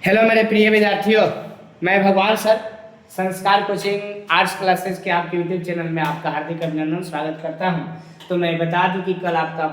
Hello मेरे प्रिय विद्यार्थियों, मैं भगवान सर संस्कार कोचिंग आर्ट्स क्लासेस के आपके यूट्यूब चैनल में आपका हार्दिक अभिनंदन स्वागत करता हूं। तो मैं बता दूं कि कल आपका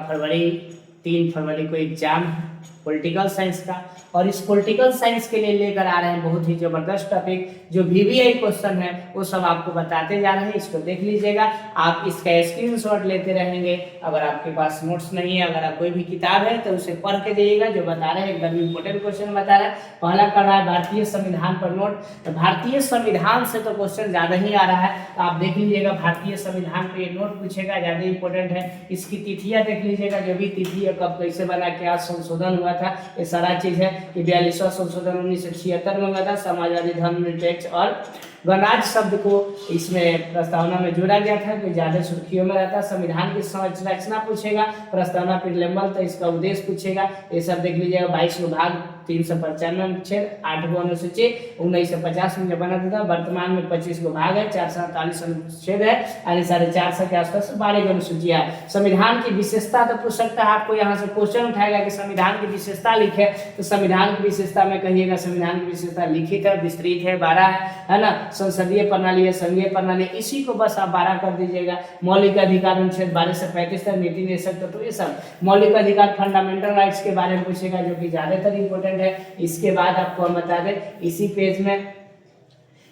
3 फरवरी को एग्जाम है पॉलिटिकल साइंस का, और इस पॉलिटिकल साइंस के लिए लेकर आ रहे हैं बहुत ही जबरदस्त टॉपिक। जो वीवीआई क्वेश्चन है वो सब आपको बताते जा रहे हैं, इसको देख लीजिएगा। आप इसका स्क्रीनशॉट लेते रहेंगे। अगर आपके पास नोट्स नहीं है, अगर आप कोई भी किताब है तो उसे पढ़ के जाइएगा। जो बता रहे हैं एकदम इंपॉर्टेंट क्वेश्चन बता रहा है। पहला कर रहा है भारतीय संविधान पर नोट। तो भारतीय संविधान से तो क्वेश्चन ज्यादा ही आ रहा है, तो आप देख लीजिएगा। भारतीय संविधान पे ये नोट पूछेगा, ज्यादा इंपॉर्टेंट है। इसकी तिथियां देख लीजिएगा, जो भी तिथि है, कब कैसे बना, क्या संशोधन हुआ था, ये सारा चीज है। कि 42वां संशोधन 1976 में हुआ था। समाजवादी, धर्मनिरपेक्ष और गणराज्य शब्द को इसमें प्रस्तावना में जोड़ा गया था, कि ज्यादा सुर्खियों में रहता है। संविधान की संरचना पूछेगा, प्रस्तावना प्रीलेम्बल, तो इसका उद्देश्य पूछेगा। ये सब देख लीजिएगा। 22 विभाग, 395 अनुच्छेद, 8 अनुसूची 1950 में जब बना था। वर्तमान में 25 विभाग है, 447 अनुच्छेद है, यानी 450 के आसपास 12 अनुसूचियां है। संविधान की विशेषता तो पूछ सकता है आपको, यहाँ से क्वेश्चन उठाएगा कि संविधान की विशेषता लिखे। तो संविधान की विशेषता में कहिएगा, संविधान की विशेषता लिखित है, विस्तृत है, 12 है ना। संसदीय प्रणाली है, संघीय प्रणाली, इसी को बस आप 12 कर दीजिएगा। मौलिक अधिकार अनुच्छेद 12 से 35 तक, नीति निषेध, तो ये सब मौलिक अधिकार, फंडामेंटल राइट्स के बारे में पूछेगा, जो कि ज्यादातर इंपॉर्टेंट है। इसके बाद आपको हम बता दें इसी पेज में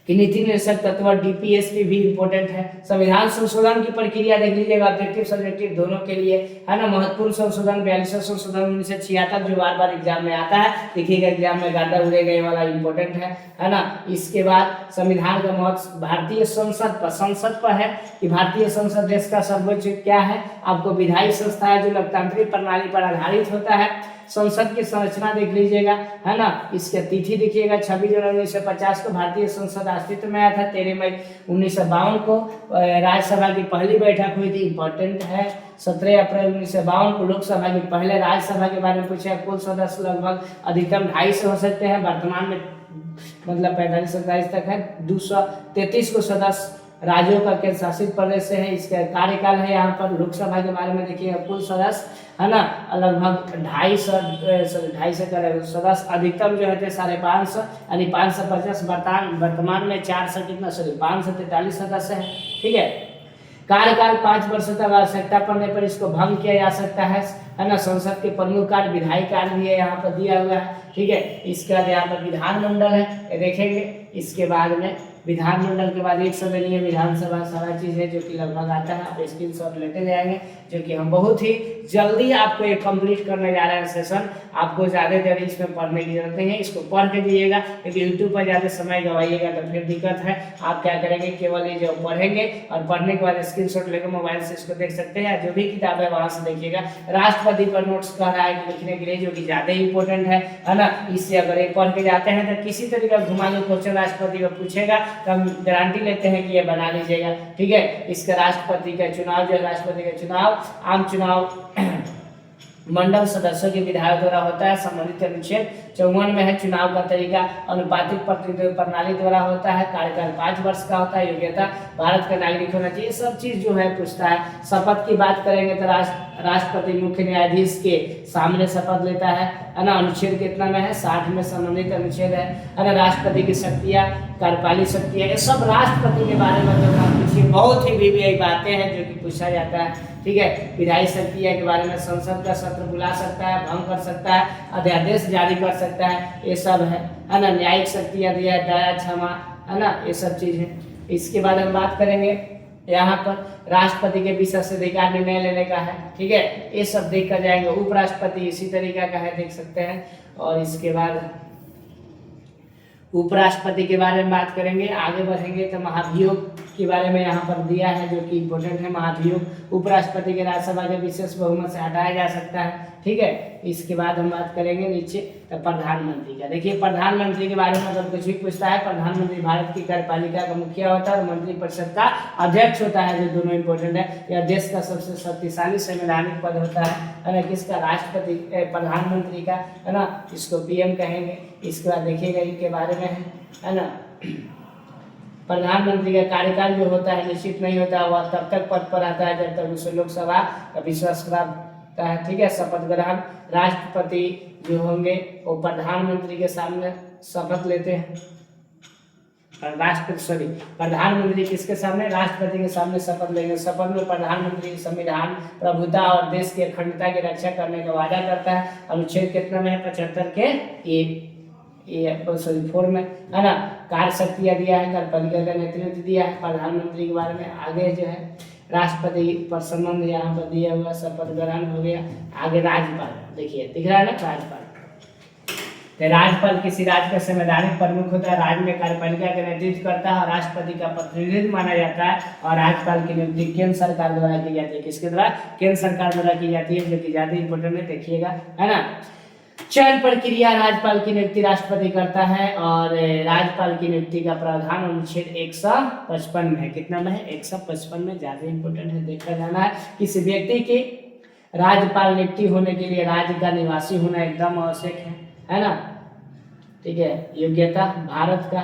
कि नीति निषेध तत्व, डीपीएसपी भी इंपॉर्टेंट है। संविधान संशोधन की प्रक्रिया देख लीजिएगा, ऑब्जेक्टिव सब्जेक्टिव दोनों के लिए है ना। महत्वपूर्ण संशोधन 42वां संशोधन 1976 जो बार बार एग्जाम में आता है, देखिएगा एग्जाम में गादा उड़ेगा, ये वाला इंपॉर्टेंट है ना। इसके बाद संविधान का महत्व भारतीय संसद पर है, कि भारतीय संसद देश का सर्वोच्च क्या है। आपको विधायी संस्था है, जो लोकतांत्रिक प्रणाली पर आधारित होता है। संसद की संरचना देख लीजिएगा, है ना। इसके तिथि देखिएगा, 26 जनवरी 1950 को भारतीय संसद अस्तित्व में आया था। 13 मई 1952 को राज्यसभा की पहली बैठक हुई थी, इंपॉर्टेंट है। 17 अप्रैल 1952 को लोकसभा की पहले राज्यसभा के बारे में पूछा। कुल सदस्य लगभग अधिकतम 250 हो सकते हैं। वर्तमान में मतलब 45-47 तक है। 233 को सदस्य राज्यों का केंद्र शासित प्रदेश से है। इसका कार्यकाल है। यहाँ पर लोकसभा के बारे में देखिए, कुल सदस्य है ना लगभग 250 सदस्य, अधिकतम जो है 550, यानी 550। वर्तमान में 543 सदस्य है। ठीक है। कार्यकाल 5 वर्षों तक, आवश्यकता पड़ने पर इसको भंग किया जा सकता है ना। संसद के प्रमुख कार्य, विधायी कार्य भी है यहाँ पर दिया हुआ है। ठीक है। इसके बाद यहाँ पर विधानमंडल है, ये देखेंगे। इसके बाद में विधानमंडल के बाद एक सदनीय विधानसभा, सारा चीज है जो कि लगभग आता है। आप स्क्रीनशॉट लेते जाएंगे, जो कि हम बहुत ही जल्दी आपको ये कंप्लीट करने जा रहे हैं सेशन। आपको ज्यादा देर इसमें पढ़ने की जरूरत नहीं है, इसको पढ़ के दीजिएगा, क्योंकि यूट्यूब पर ज्यादा समय गवाइएगा तो फिर दिक्कत है। आप क्या करेंगे, केवल ये जो पढ़ेंगे और पढ़ने के बाद स्क्रीनशॉट लेकर मोबाइल से इसको देख सकते हैं। जो भी किताब है वहां से देखिएगा। राष्ट्रपति पर नोट्स कह रहा है लिखने के लिए, जो कि ज्यादा इंपॉर्टेंट है ना। इससे अगर एक पढ़ के जाते हैं तो किसी तरीके का घुमा के क्वेश्चन राष्ट्रपति को पूछेगा, तो हम गारंटी लेते हैं कि ये बना लीजिएगा। ठीक है। इसका राष्ट्रपति का चुनाव जो है, राष्ट्रपति का चुनाव आम चुनाव मंडल सदस्यों के विधायक द्वारा होता है। संबंधित अनुच्छेद 54 में है। चुनाव का तरीका अनुपातिक प्रतिनिधित्व प्रणाली द्वारा होता है। कार्यकाल 5 वर्ष का होता है। योग्यता भारत का नागरिक होना चाहिए। सब चीज जो है पूछता है। शपथ की बात करेंगे तो राष्ट्रपति मुख्य न्यायाधीश के सामने शपथ लेता है ना। अनुच्छेद कितना में है, 60 में संबंधित अनुच्छेद है ना। राष्ट्रपति की शक्तियां, कार्यपालिक शक्तियां, ये सब राष्ट्रपति के बारे में जो पूछिए, बहुत ही वीवीआई बातें हैं जो कि पूछा जाता है। ठीक है। विधायी शक्तियां के बारे में, संसद का सत्र बुला सकता है, भंग कर सकता है, अध्यादेश जारी कर सकता है, ये सब है ना। न्यायिक शक्तियां दिया, दया, क्षमा, है ना, ये सब चीज है। इसके बाद हम बात करेंगे यहाँ पर राष्ट्रपति के विशेष अधिकार निर्णय लेने का है। ठीक है। ये सब देख कर जाएंगे। उपराष्ट्रपति इसी तरीका का है, देख सकते हैं। और इसके बाद उपराष्ट्रपति के बारे में बात करेंगे। आगे बढ़ेंगे तो महाभियोग के बारे में यहाँ पर दिया है, जो कि इम्पोर्टेंट है। महाभियोग उपराष्ट्रपति के राज्यसभा के विशेष बहुमत से हटाया जा सकता है। ठीक है। इसके बाद हम बात करेंगे नीचे तो प्रधानमंत्री का। देखिए, प्रधानमंत्री के बारे में अगर कुछ भी पूछता है, प्रधानमंत्री भारत की कार्यपालिका का मुखिया होता है और मंत्रिपरिषद का अध्यक्ष होता है, जो दोनों इंपॉर्टेंट है। यह देश का सबसे शक्तिशाली संवैधानिक पद होता है ना। किसका, राष्ट्रपति, प्रधानमंत्री का, है ना। इसको पीएम कहेंगे। इसके बाद देखिएगा इनके बारे में है ना। प्रधानमंत्री का कार्यकाल जो होता है निश्चित नहीं होता, वह तब तक पद पर आता है जब तक उसे लोकसभा का विश्वास प्राप्त है। ठीक है। शपथ ग्रहण, राष्ट्रपति जो होंगे वो प्रधानमंत्री के सामने शपथ लेते हैं। प्रधानमंत्री किसके सामने? राष्ट्रपति के सामने शपथ लेंगे। शपथ में प्रधानमंत्री संविधान, प्रभुता और देश की अखंडता की रक्षा करने का वादा करता है। अनुच्छेद कितना में है? 75 के फोर में, है ना। कार्य शक्तियाँ दिया है, कार्यपालिका का नेतृत्व दिया है। प्रधानमंत्री के बारे में आगे जो है राष्ट्रपति पर संबंध यहाँ पर दिया हुआ, शपथ ग्रहण हो गया। आगे राज्यपाल, देखिए दिख रहा है ना, राज्यपाल। तो राज्यपाल किसी राज्य का संवैधानिक प्रमुख होता है, राज्य में कार्यपालिका का नेतृत्व करता है और राष्ट्रपति का प्रतिनिधित्व माना जाता है। और राज्यपाल की नियुक्ति केंद्र सरकार द्वारा की जाती है। किसके द्वारा? केंद्र सरकार द्वारा की जाती है, जो कि ज्यादा इंपोर्टेंट है, देखिएगा, है ना। चयन प्रक्रिया राज्यपाल की नियुक्ति राष्ट्रपति करता है और राज्यपाल की नियुक्ति का प्रावधान अनुच्छेद 155 में है। कितना में है? 155 में। ज्यादा इंपोर्टेंट है, देखा जाना है। किसी व्यक्ति की राज्यपाल नियुक्ति होने के लिए राज्य का निवासी होना एकदम आवश्यक है ना। ठीक है। योग्यता भारत का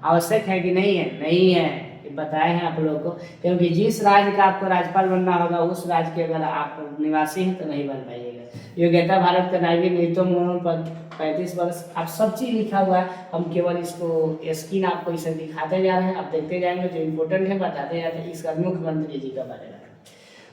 आवश्यक है कि नहीं है? नहीं है, बताए हैं आप लोगों को, क्योंकि जिस राज्य का आपको राज्यपाल बनना होगा उस राज्य के अगर आप निवासी हैं तो नहीं बन पाइएगा। योग्यता भारत का नागरिक न्यूनतम पर 35 वर्ष। आप सब चीज लिखा हुआ है, हम केवल इसको स्क्रीन आपको इसे दिखाते जा रहे हैं, आप देखते जाएंगे, जो इम्पोर्टेंट है बताते जाते हैं। इसका मुख्यमंत्री जी का बारे में,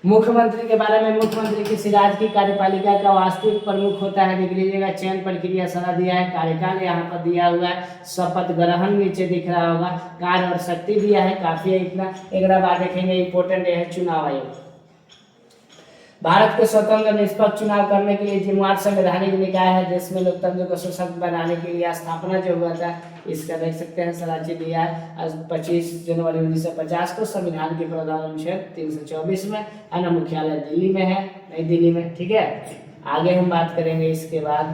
मुख्यमंत्री के बारे में, मुख्यमंत्री किसी राज्य की कार्यपालिका का वास्तविक प्रमुख होता है। देख लीजिएगा, चयन प्रक्रिया सारा दिया है, कार्यकाल यहाँ पर दिया हुआ है, शपथ ग्रहण नीचे दिख रहा होगा, कार्य और शक्ति दिया है, काफी है इतना। एक बार देखेंगे, इंपोर्टेंट है चुनाव आयोग। भारत को स्वतंत्र निष्पक्ष चुनाव करने के लिए जिम्मेवार संवैधानिक निकाय है। देश में लोकतंत्र को सशक्त बनाने के लिए स्थापना जो हुआ था, इसका देख सकते हैं सराजी दिया है 25 जनवरी 1950 को संविधान के प्रावधान अनुच्छेद 324 में, है ना। मुख्यालय दिल्ली में है, नई दिल्ली में, ठीक है। आगे हम बात करेंगे इसके बाद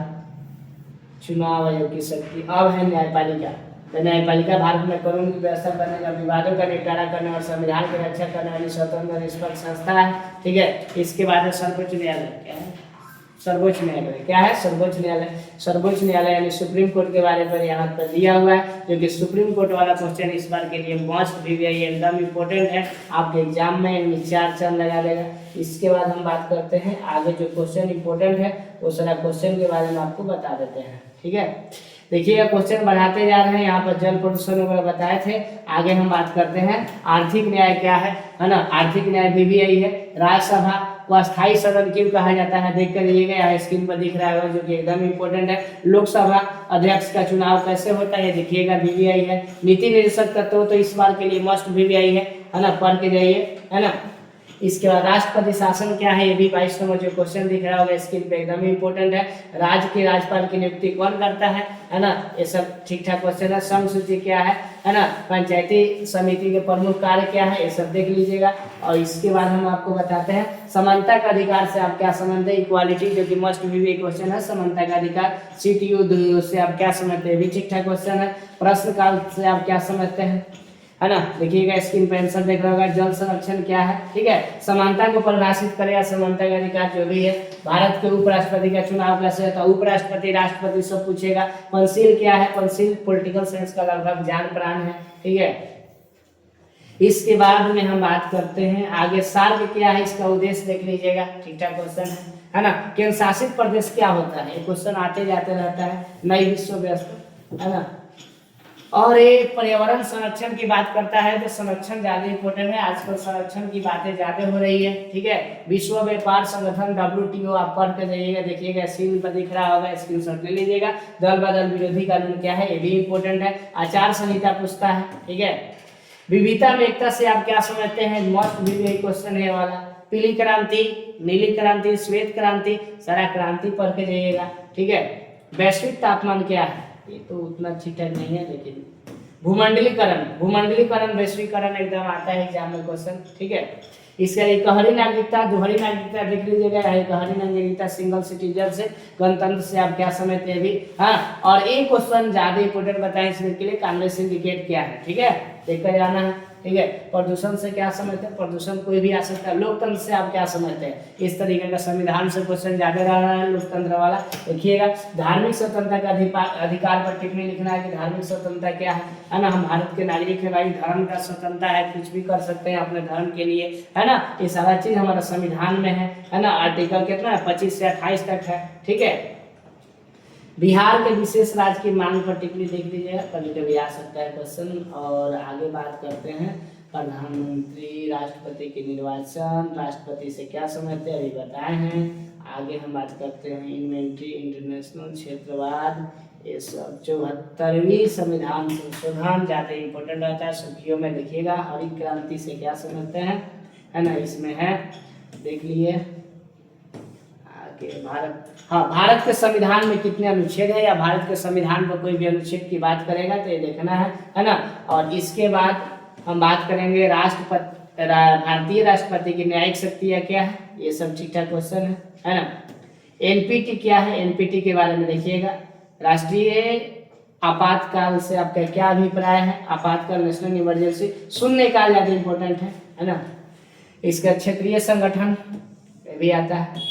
चुनाव आयोग की शक्ति। अब है न्यायपालिका। तो न्यायपालिका भारत में कानून की व्यवस्था करने का, विवादों का निपटारा करने और संविधान की रक्षा करने वाली स्वतंत्र निष्पक्ष संस्था है, ठीक है। इसके बाद है सर्वोच्च न्यायालय। क्या है? सर्वोच्च न्यायालय। क्या है? सर्वोच्च न्यायालय। सर्वोच्च न्यायालय यानी सुप्रीम कोर्ट के बारे में यहाँ पर दिया हुआ है, क्योंकि सुप्रीम कोर्ट वाला क्वेश्चन इस बार के लिए मस्ट भी एकदम इम्पोर्टेंट है, आपके एग्जाम में 4 चांद लगा देगा। इसके बाद हम बात करते हैं आगे, जो क्वेश्चन इंपॉर्टेंट है वो सारा क्वेश्चन के बारे में आपको बता देते हैं, ठीक है। देखिए क्वेश्चन बढ़ाते जा रहे हैं, यहाँ पर जल प्रदूषण वगैरह बताए थे। आगे हम बात करते हैं आर्थिक न्याय क्या है ना। आर्थिक न्याय बीबीआई है। राज्यसभा को अस्थायी सदन क्यों कहा जाता है? देख कर दिए गए स्क्रीन पर दिख रहा है, जो कि एकदम इंपॉर्टेंट है। लोकसभा अध्यक्ष का चुनाव कैसे होता है देखिएगा, बीबीआई है। नीति निर्देशक तत्व तो इस बार के लिए मस्ट बीबीआई है ना, पढ़ के जाइए, है ना। इसके बाद राष्ट्रपति शासन क्या है, ये भी 22 नंबर जो क्वेश्चन दिख रहा होगा स्क्रीन पे, एकदम इंपॉर्टेंट है। राज्य के राज्यपाल की नियुक्ति कौन करता है ना, ये सब ठीक ठाक क्वेश्चन है। श्रम सूची क्या है ना। पंचायती समिति के प्रमुख कार्य क्या है, ये सब देख लीजिएगा। और इसके बाद हम आपको बताते हैं समानता का अधिकार से आप क्या समझते हैं। इक्वालिटी जो कि मस्ट भी क्वेश्चन है, समानता का अधिकार। सीट युद्ध से आप क्या समझते हैं, भी ठीक ठाक क्वेश्चन है। प्रश्न काल से आप क्या समझते हैं, है ना। देखिएगा स्क्रीन पर आंसर देख रहा होगा। जल संरक्षण क्या है, ठीक है। समानता को परिभाषित करेगा, समानता का अधिकार जो भी है। भारत के उपराष्ट्रपति का चुनाव कैसे होता है, उपराष्ट्रपति राष्ट्रपति सब पूछेगा। पंचशील क्या है, पंचशील पॉलिटिकल साइंस का लगभग जान प्राण है, ठीक है। इसके बाद में हम बात करते हैं आगे सार्क क्या है, इसका उद्देश्य देख लीजिएगा, ठीक ठाक क्वेश्चन है ना। केंद्र शासित प्रदेश क्या होता है, ये क्वेश्चन आते जाते रहता है। नई विश्व व्यवस्था, है ना। और ये पर्यावरण संरक्षण की बात करता है, तो संरक्षण ज्यादा इंपॉर्टेंट है। आजकल संरक्षण की बातें ज्यादा हो रही है, ठीक है। विश्व व्यापार संगठन WTO आप पढ़ कर जाइएगा, देखिएगा स्क्रीन पर दिख रहा होगा, स्क्रीनशॉट ले लीजिएगा। दल बदल विरोधी कानून क्या है, ये भी इंपॉर्टेंट है। आचार संहिता पूछता है, ठीक है। विविधता में एकता से आप क्या समझते हैं, मस्ट भी क्वेश्चन है वाला। पीली क्रांति, नीली क्रांति, श्वेत क्रांति, सारा क्रांति पढ़ के जाइएगा, ठीक है। वैश्विक तापमान क्या है, ये तो उतना ठीक ठाक नहीं है, लेकिन भूमंडलीकरण, भूमंडलीकरण वैश्वीकरण एकदम आता है एग्जाम में क्वेश्चन, ठीक है। इसका एकहरी नागरिकता, दोहरी नागरिकता देख लीजिएगा। एकहरी नागरिकता सिंगल सिटीजन से, गणतंत्र से आप क्या समझते हैं भी, हाँ। और एक क्वेश्चन ज्यादा इंपोर्टेंट बताएं इसमें के लिए, कांग्रेस सिंडिकेट क्या है, ठीक है, देखकर जाना है। ठीक है। प्रदूषण से क्या समझते हैं, प्रदूषण कोई भी आ सकता है। लोकतंत्र से आप क्या समझते हैं, इस तरीके का संविधान से क्वेश्चन ज्यादा रहा है लोकतंत्र वाला। देखिएगा, धार्मिक स्वतंत्रता का अधिकार पर टिप्पणी लिखना है कि धार्मिक स्वतंत्रता क्या है ना। हम भारत के नागरिक है भाई, धर्म का स्वतंत्रता है, कुछ भी कर सकते हैं अपने धर्म के लिए, है ना। ये सारा चीज हमारा संविधान में है ना। आर्टिकल कितना है, 25 से 28 तक है, ठीक है। बिहार के विशेष राज्य की मांग पर टिप्पणी देख लीजिएगा, कभी कभी आ सकता है क्वेश्चन। और आगे बात करते हैं प्रधानमंत्री राष्ट्रपति के निर्वाचन, राष्ट्रपति से क्या समझते हैं अभी बताए हैं। आगे हम बात करते हैं इन्वेंट्री, इंटरनेशनल क्षेत्रवाद, ये सब 74वीं संविधान संशोधन ज़्यादा इंपॉर्टेंट रहता है। सुर्खियों में देखिएगा, हरित क्रांति से क्या समझते हैं, है ना, इसमें है, देख लिए। भारत, हाँ, भारत के संविधान में कितने अनुच्छेद है, या भारत के संविधान पर कोई भी अनुच्छेद की बात करेगा तो ये देखना है ना। और इसके बाद हम बात करेंगे भारतीय राष्ट्रपति की न्यायिक शक्ति क्या है, ये सब ठीक ठाक क्वेश्चन है ना। एनपीटी क्या है, एनपीटी के बारे में देखिएगा। राष्ट्रीय आपातकाल से आपका क्या अभिप्राय है, आपातकाल नेशनल इमरजेंसी, शून्यकाल ज्यादा इंपॉर्टेंट है ना। इसका क्षेत्रीय संगठन भी आता है।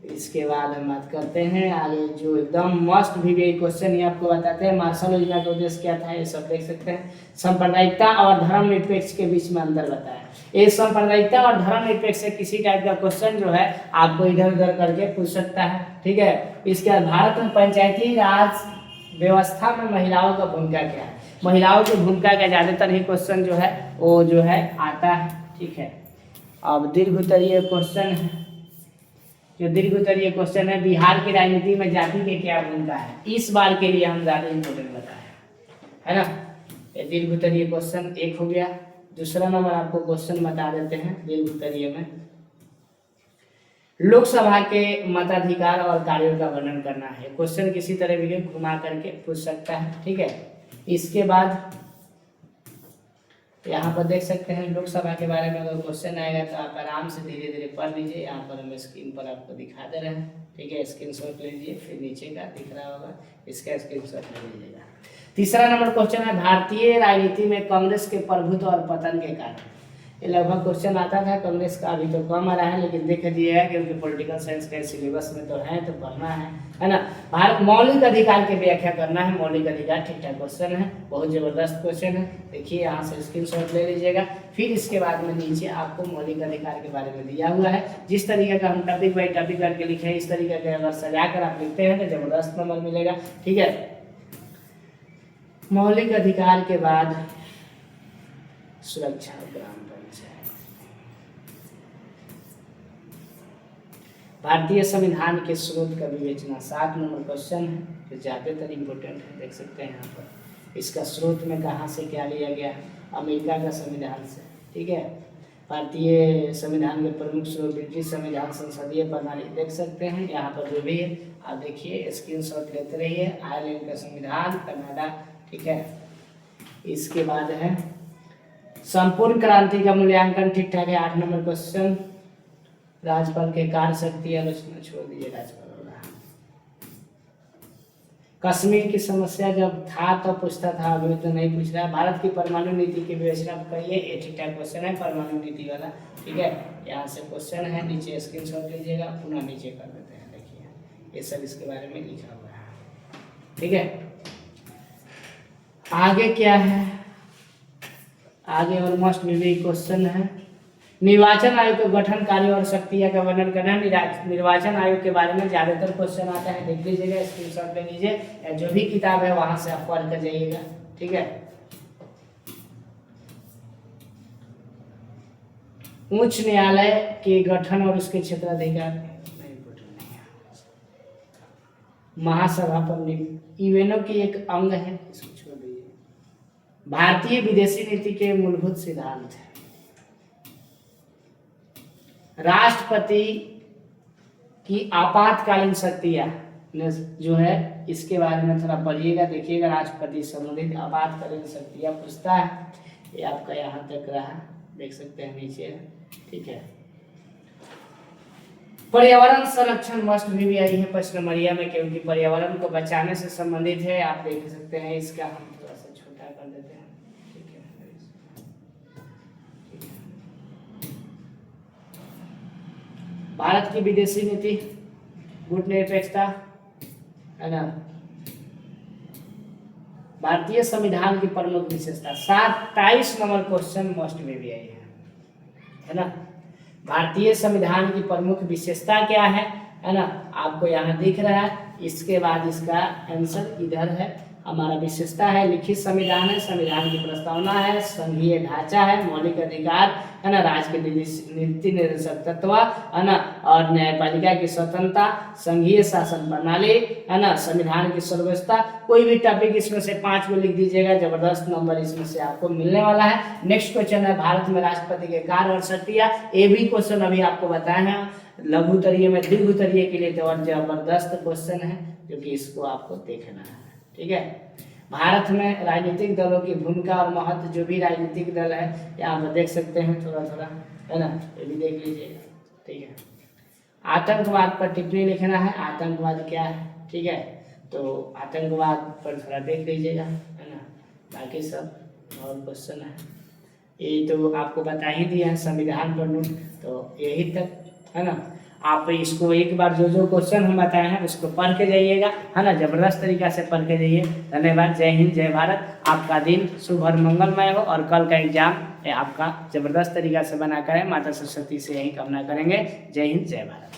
इसके बाद हम बात करते हैं आगे, जो एकदम मस्ट भी क्वेश्चन ये आपको बताते हैं, मार्शल योजना का उद्देश्य क्या था, ये सब देख सकते हैं। सांप्रदायिकता और धर्मनिरपेक्ष के बीच में अंतर बताया। ये सांप्रदायिकता और धर्मनिरपेक्ष से किसी टाइप का क्वेश्चन जो है आपको इधर उधर करके पूछ सकता है, ठीक है। इसके बाद भारत में पंचायती राज व्यवस्था में महिलाओं का भूमिका क्या है, महिलाओं की भूमिका का ज्यादातर ही क्वेश्चन जो है वो जो है आता है, ठीक है। अब दीर्घ उत्तरीय क्वेश्चन है, जो दीर्घ उत्तरीय क्वेश्चन है, बिहार की राजनीति में जाति की क्या भूमिका है, इस बार के लिए हम ज्यादा इंपोर्टेंट बताए, है ना। ये दीर्घ उत्तरीय क्वेश्चन एक हो गया। दूसरा नंबर आपको क्वेश्चन बता देते हैं दीर्घ उत्तरीय में, लोकसभा के मताधिकार और कार्यों का वर्णन करना है। क्वेश्चन किसी तरह भी घुमा करके पूछ सकता है, ठीक है। इसके बाद यहाँ पर देख सकते हैं लोकसभा के बारे में अगर क्वेश्चन आएगा तो आप आराम से धीरे धीरे पढ़ लीजिए। यहाँ पर हम स्क्रीन पर आपको दिखा दे रहे हैं, ठीक है। स्क्रीनशॉट ले लीजिए, फिर नीचे का दिख रहा होगा, इसका स्क्रीनशॉट ले लीजिएगा। तीसरा नंबर क्वेश्चन है, भारतीय राजनीति में कांग्रेस के प्रभुत्व और पतन के कारण। ये लगभग क्वेश्चन आता था, कांग्रेस का अभी तो कम आ रहा है, लेकिन देख लीजिएगा क्योंकि पॉलिटिकल साइंस के सिलेबस में तो है, तो पढ़ना है ना। भारत मौलिक अधिकार की व्याख्या करना है, मौलिक अधिकार ठीक ठाक क्वेश्चन है, बहुत जबरदस्त क्वेश्चन है। देखिए यहाँ से स्क्रीनशॉट ले लीजिएगा। फिर इसके बाद में नीचे आपको मौलिक अधिकार के बारे में दिया हुआ है। जिस तरीके का हम टॉपिक बाई टॉपिक करके लिखे हैं, इस तरीके के अगर सजा कर आप लिखते हैं तो जबरदस्त नंबर मिलेगा, ठीक है। मौलिक अधिकार के बाद सुरक्षा, ग्राम पंचायत, भारतीय संविधान के स्रोत का विवेचना, 7 नंबर क्वेश्चन है, जो ज्यादातर इम्पोर्टेंट है, देख सकते हैं यहाँ पर। इसका स्रोत में कहाँ से क्या लिया गया है, अमेरिका का संविधान से, ठीक है। भारतीय संविधान के प्रमुख स्रोत ब्रिटिश संविधान, संसदीय प्रणाली, देख सकते हैं यहाँ पर जो भी है आप देखिए, स्क्रीनशॉट लेते रहिए। आयरलैंड का संविधान, कनाडा, ठीक है। इसके बाद है संपूर्ण क्रांति का मूल्यांकन, ठीक ठाक है, 8 नंबर क्वेश्चन। राज्यपाल के कार्य शक्ति आलोचना छोड़ दीजिए, राज्यपाल होगा। कश्मीर की समस्या जब था तो पूछता था, अभी तो नहीं पूछ रहा है। भारत की परमाणु नीति की विवेचना करिए, ये ठीक ठाक क्वेश्चन है, परमाणु नीति वाला, ठीक है। यहाँ से क्वेश्चन है, नीचे स्क्रीनशॉट लीजिएगा, पुनः नीचे कर देते हैं, देखिए ये सब इसके बारे में लिखा हुआ है, ठीक है। आगे क्या है, आगे ऑलमोस्ट भी क्वेश्चन है, निर्वाचन आयोग के गठन, कार्य और शक्तियां का वर्णन करना। निर्वाचन आयोग के बारे में ज्यादातर क्वेश्चन आता है, देख लीजिएगा, स्क्रीनशॉट ले लीजिए, या जो भी किताब है वहां से आप पढ़ कर जाइएगा, ठीक है। उच्च न्यायालय के गठन और उसके क्षेत्राधिकार, महासभा पर यूएनओ की एक अंग है, इसको छोड़ दीजिए। भारतीय विदेशी नीति के मूलभूत सिद्धांत है, राष्ट्रपति की आपातकालीन शक्तियां जो है, इसके बारे में थोड़ा पढ़िएगा, देखिएगा। राष्ट्रपति संबंधित आपातकालीन शक्तियां पूछता है, ये आपका यहाँ तक रहा, देख सकते हैं नीचे, ठीक है। पर्यावरण संरक्षण मस्ट भी आई है प्रश्न मरिया में, क्योंकि पर्यावरण को बचाने से संबंधित है, आप देख सकते हैं। इसका हम थोड़ा सा छोटा कर देते हैं, ठीक है। भारत की विदेशी नीति, गुटनिरपेक्षता, है ना। भारतीय संविधान की प्रमुख विशेषता, 27 नंबर क्वेश्चन मोस्ट में भी आई है ना। भारतीय संविधान की प्रमुख विशेषता क्या है ना, आपको यहाँ दिख रहा है। इसके बाद इसका आंसर इधर है, हमारा विशेषता है लिखित संविधान है, संविधान की प्रस्तावना है, संघीय ढांचा है, मौलिक अधिकार है ना, राज्य के नीति निर्देशक तत्व है ना, और न्यायपालिका की स्वतंत्रता, संघीय शासन प्रणाली है ना, संविधान की सर्वोच्चता। कोई भी टॉपिक इसमें से 5 को लिख दीजिएगा, जबरदस्त नंबर इसमें से आपको मिलने वाला है। नेक्स्ट क्वेश्चन है, भारत में राष्ट्रपति के कार्य और शक्तियाँ। ये भी क्वेश्चन अभी आपको बताए हैं, लघु उत्तरीय में दीर्घ उत्तरीय के लिए जबरदस्त क्वेश्चन है, क्योंकि इसको आपको देखना है। ठीक है, भारत में राजनीतिक दलों की भूमिका और महत्व, जो भी राजनीतिक दल है यहाँ पर देख सकते हैं थोड़ा थोड़ा, है ना, ये भी देख लीजिएगा। ठीक है, आतंकवाद पर टिप्पणी लिखना है, आतंकवाद क्या है। ठीक है, तो आतंकवाद पर थोड़ा देख लीजिएगा, है ना। बाकी सब और क्वेश्चन है, ये तो आपको बता ही दिया है संविधान पर नोट, तो यही तक है ना। आप इसको एक बार जो क्वेश्चन हम बताए हैं उसको पढ़ के जाइएगा, है ना, जबरदस्त तरीका से पढ़ के जाइए। धन्यवाद, जय हिंद, जय भारत। आपका दिन शुभ और मंगलमय हो, और कल का एग्जाम आपका जबरदस्त तरीका से बना करें, माता सरस्वती से यही कामना करेंगे। जय हिंद, जय भारत।